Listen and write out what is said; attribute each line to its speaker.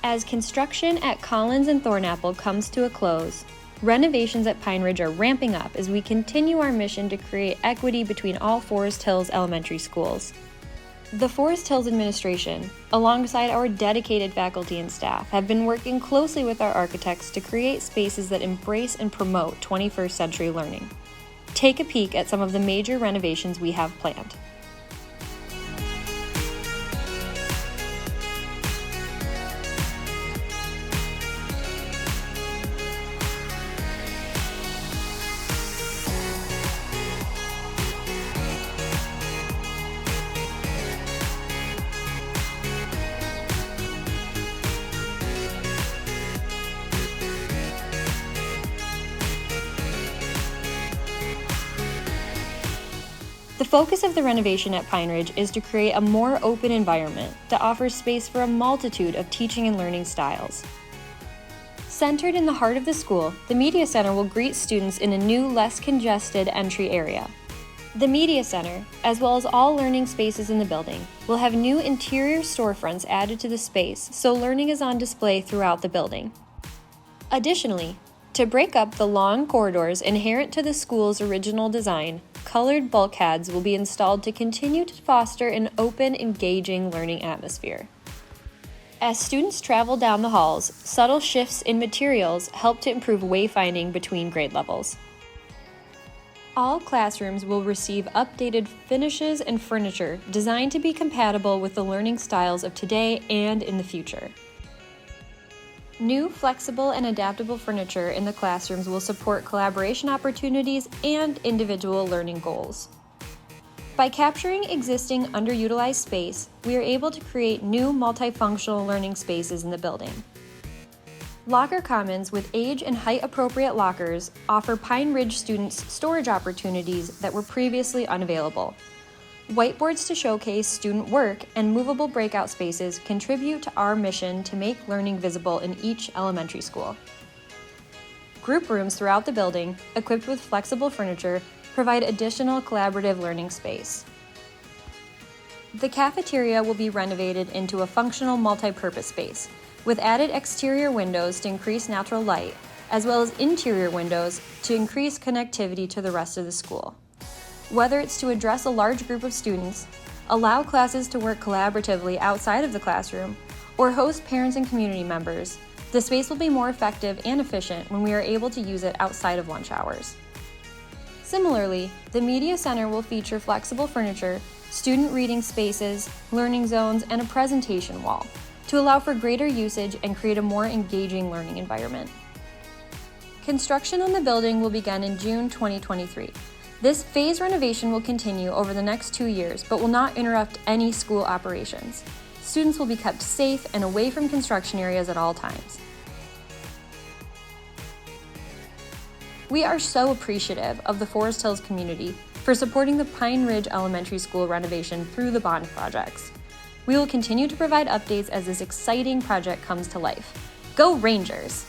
Speaker 1: As construction at Collins and Thornapple comes to a close, renovations at Pine Ridge are ramping up as we continue our mission to create equity between all Forest Hills elementary schools. The Forest Hills administration, alongside our dedicated faculty and staff, have been working closely with our architects to create spaces that embrace and promote 21st century learning. Take a peek at some of the major renovations we have planned. The focus of the renovation at Pine Ridge is to create a more open environment that offers space for a multitude of teaching and learning styles. Centered in the heart of the school, the Media Center will greet students in a new, less congested entry area. The Media Center, as well as all learning spaces in the building, will have new interior storefronts added to the space so learning is on display throughout the building. Additionally, to break up the long corridors inherent to the school's original design, colored bulkheads will be installed to continue to foster an open, engaging learning atmosphere. As students travel down the halls, subtle shifts in materials help to improve wayfinding between grade levels. All classrooms will receive updated finishes and furniture designed to be compatible with the learning styles of today and in the future. New, flexible, and adaptable furniture in the classrooms will support collaboration opportunities and individual learning goals. By capturing existing underutilized space, we are able to create new multifunctional learning spaces in the building. Locker Commons with age and height appropriate lockers offer Pine Ridge students storage opportunities that were previously unavailable. Whiteboards to showcase student work and movable breakout spaces contribute to our mission to make learning visible in each elementary school. Group rooms throughout the building, equipped with flexible furniture, provide additional collaborative learning space. The cafeteria will be renovated into a functional multi-purpose space, with added exterior windows to increase natural light, as well as interior windows to increase connectivity to the rest of the school. Whether it's to address a large group of students, allow classes to work collaboratively outside of the classroom, or host parents and community members, the space will be more effective and efficient when we are able to use it outside of lunch hours. Similarly, the Media Center will feature flexible furniture, student reading spaces, learning zones, and a presentation wall to allow for greater usage and create a more engaging learning environment. Construction on the building will begin in June 2023. This phase renovation will continue over the next 2 years, but will not interrupt any school operations. Students will be kept safe and away from construction areas at all times. We are so appreciative of the Forest Hills community for supporting the Pine Ridge Elementary School renovation through the bond projects. We will continue to provide updates as this exciting project comes to life. Go Rangers!